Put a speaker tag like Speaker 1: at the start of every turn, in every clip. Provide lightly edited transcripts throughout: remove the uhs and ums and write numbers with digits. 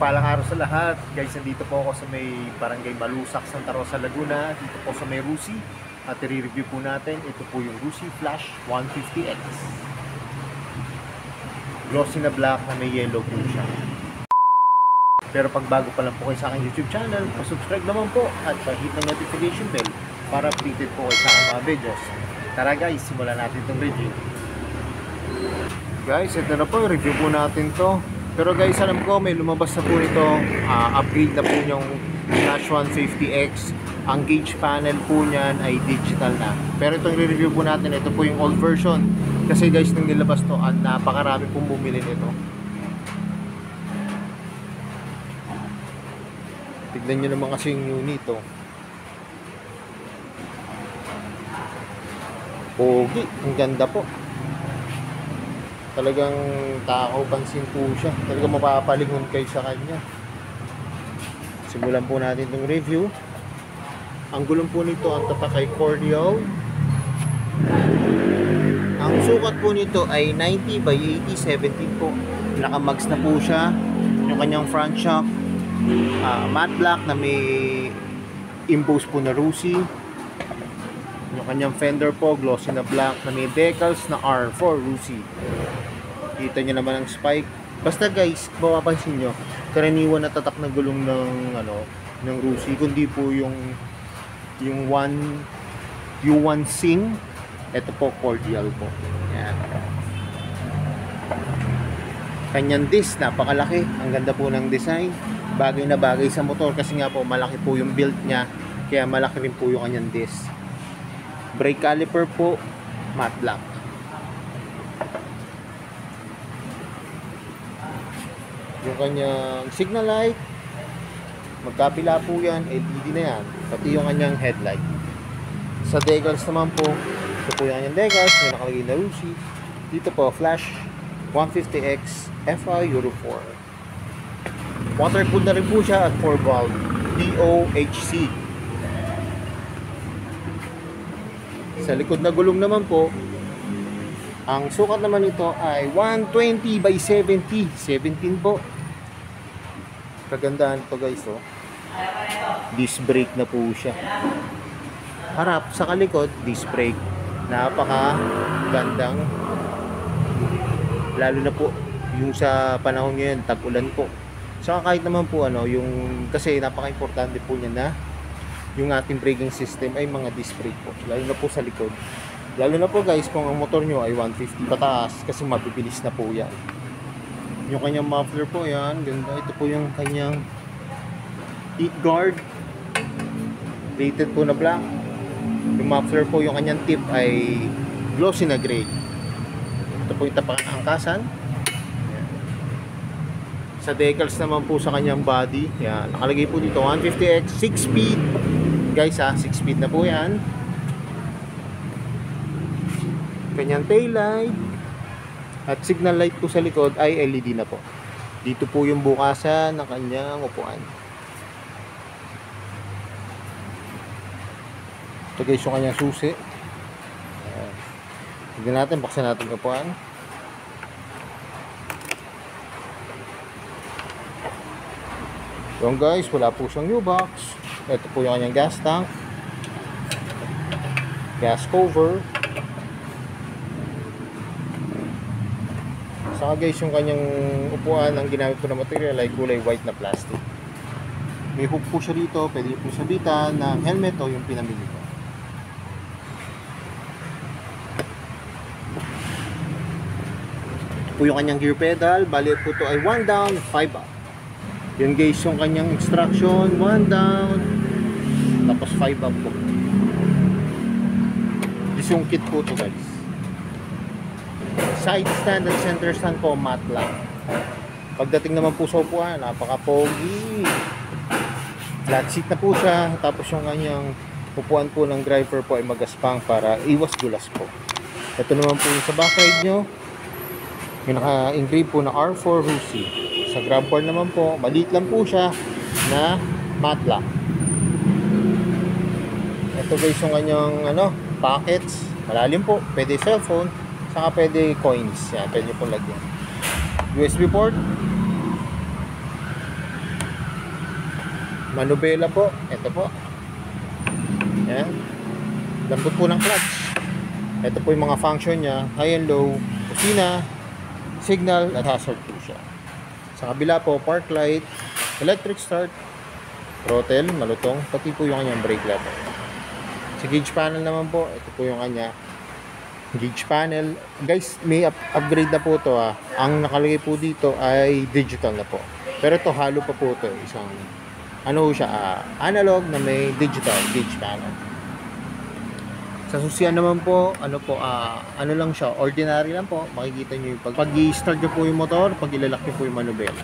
Speaker 1: Mapagpalang araw sa lahat. Guys, nandito po ako sa may Barangay Malusak, Santa Rosa, Laguna. Dito po sa may Rusi. At i-review po natin. Ito po yung Rusi Flash 150X. Glossy na black na may yellow po siya. Pero pag bago pa lang po kayo sa aking YouTube channel, pa-subscribe naman po at pa-hit ng notification bell para updated po kayo sa aking mga videos. Tara guys, simulan natin itong review. Guys, ito na po, review po natin to. Pero guys, alam ko may lumabas na po nito, upgrade na po yung Flash 150X. Ang gauge panel po niyan ay digital na. Pero itong re-review po natin, ito po yung old version. Kasi guys, nung nilabas to, napakarami pong bumili nito. Tignan nyo naman kasi yung unit to. Pogi, ang ganda po. Talagang takaw pansin po siya. Talagang mapapalingon kayo sa kanya. Simulan po natin itong review. Ang gulong po nito, ang tatak ay cordial. Ang sukat po nito ay 90 by 80, 17 po. Naka-mags na po siya. Yung kanyang front shock, matte black na may embossed po na Rusi. Yung kanyang fender po, glossy na black na may decals na R4 Rusi. Kita nyo naman ang spike. Basta guys, mapapansin nyo, karaniwan na tatak na gulong ng Rusi, kundi po yung U1 Sing. Ito po cordial po. Yan. Kanyang disc, napakalaki. Ang ganda po ng design. Bagay na bagay sa motor kasi nga po malaki po yung build niya. Kaya malaki rin po yung kanyang disc. Brake caliper po, matte black. Yung kanyang signal light, magkapila po yan, LED na yan. Pati yung kanyang headlight. Sa decals naman po, ito po yung kanyang decals, may nakalagay na Rusi. Dito po, Flash 150X FI Euro 4. Water-cooled na rin po siya at 4-valve DOHC. Sa likod na gulong naman po, ang sukat naman nito ay 120 by 70. 17 po. Kagandahan ito guys, oh. Disc brake na po siya. Harap sa kalikod, disc brake. Napaka gandang. Lalo na po yung sa panahon ngayon, tag-ulan po. Saka kahit naman po yung kasi napaka-importante po niya na yung ating braking system ay mga disc brake po. Lalo na po sa likod. Lalo na po guys kung ang motor nyo ay 150 pataas kasi mabibilis na po yan. Yung kanyang muffler po yan, ganda. Ito po yung kanyang heat guard. Rated po na black. Yung muffler po, yung kanyang tip ay glossy na gray. Ito po yung tapang angkasan. Sa decals naman po sa kanyang body, yan, nakalagay po dito 150X 6 speed. Guys 6 speed na po yan. Kanyang tail light at signal light po sa likod ay LED na po. Dito po yung bukasan ng kanyang upuan. Ito guys yung kanyang susi. Tignan natin, buksan natin yung upuan. Yung guys, wala po siyang U-box. Ito po yung kanyang gas tank, gas cover. Saka guys, yung kanyang upuan, ang ginamit po na material ay kulay white na plastic. May hook po siya dito, pwede po sabitan ng helmet o yung pinamili ko. Ito po yung kanyang gear pedal, bali po ito ay 1 down, 5 up. Yun guys yung kanyang instruction, 1 down, tapos 5 up po. This yung kit po ito guys. Side stand at center stand po, matte black. Pagdating naman po sa upuan, napaka-pogi. Flat seat na po siya. Tapos yung kanyang upuan po ng driver po ay magaspang para iwas dulas po. Ito naman po yung sa backride nyo. Yung naka-engrave po na R4 Rusi. Sa grab bar naman po, maliit lang po siya na matte black. Ito guys yung kanyang pockets. Malalim po. Pwede cellphone. Saka pwede coins. Yan, pwede nyo pong lagyan. USB port. manubela po. Ito po. Yan. Lambot po ng clutch. Ito po yung mga function niya. High and low, kusina, signal, at hazard po siya. Sa kabila po, park light, electric start, throttle, malutong, pati po yung kanyang brake lever. Sa gauge panel naman po, ito po yung kanya gauge panel. Guys, may upgrade na po to. Ang nakalagay po dito ay digital na po. Pero ito, halo pa po to. Isang, ano siya, analog na may digital gauge panel. Sa susian naman po, ano lang siya, ordinary lang po. Makikita nyo yung pag i-start nyo po yung motor, pag ilalak nyo po yung manubela.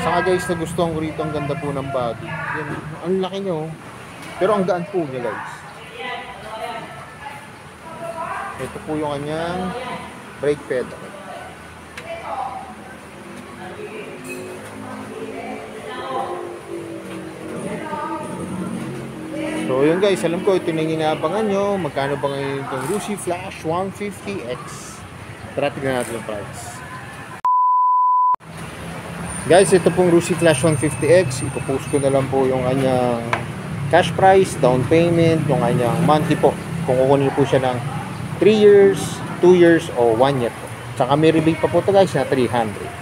Speaker 1: Saka guys, nagustuhan ko rito, ang ganda po ng body. Yan, ang laki nyo, pero ang gaan po niya guys. Ito po yung kanyang brake pedal. So yun guys, alam ko ito na yung inaabangan nyo. Magkano ba ngayon itong Rusi Flash 150X? Tara, tignan natin yung price. Guys, ito pong Rusi Flash 150X. Ipopost ko na lang po yung kanyang cash price, down payment, yung kanyang monthly po. Kung kukunin po siya ng 3 years, 2 years, o 1 year po. Tsaka may rebate pa po ito guys na 300.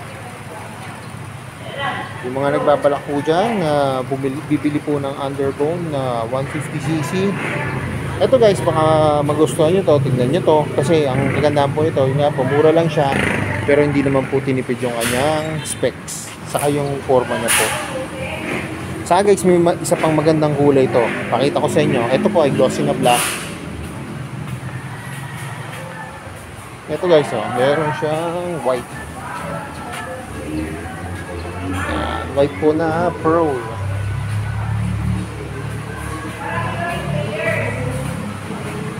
Speaker 1: Yung mga nagbabalak po dyan na bibili po ng underbone na 150cc, ito guys, baka magustuhan nyo to, tignan nyo to, kasi ang kagandahan po ito, yun nga po, mura lang siya, pero hindi naman po tinipid yung kanyang specs, saka yung forma niya po. Saka guys, may isa pang magandang kulay ito, pakita ko sa inyo. Ito po ay glossy na black. Ito guys, meron siyang white. White po na pearl.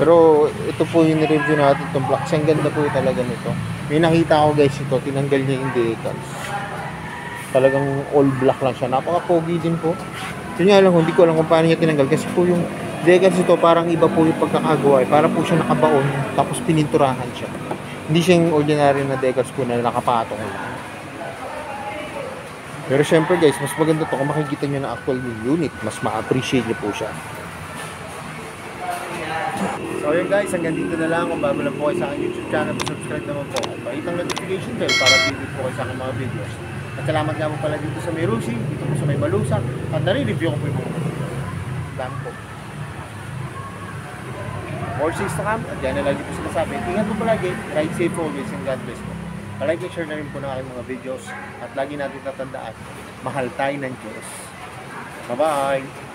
Speaker 1: Pero ito po yung review natin, itong black. Ang ganda po talaga nito. May nakita ko guys ito, tinanggal niya yung decals. Talagang all black lang siya. Napaka-pogi din po. Yun nga lang, hindi ko alam kung paano niya tinanggal. Kasi po yung decals ito, parang iba po yung pagkakagawa. Para po siya nakabaon, tapos pininturahan siya. Hindi siya yung ordinary na decals po na nakapatong lang. Pero syempre guys, mas maganda to kung makikita nyo na actual unit. Mas ma-appreciate nyo po siya. So yun guys, hanggang dito na lang. Kung bago lang po kayo sa aking YouTube channel, subscribe naman po. Pakitang notification bell para update po kayo sa aking mga videos. At salamat nga po pala dito sa may Rusi, dito po sa may Malusak. At nare-review ko po yung mga dami po. More says to come. At yan na lagi po sinasabi. Ingat po palagi. Ride safe always and God bless po. Palike and share na rin po ng aking mga videos. At lagi natin tatandaan, mahal tayo ng Diyos. Bye-bye!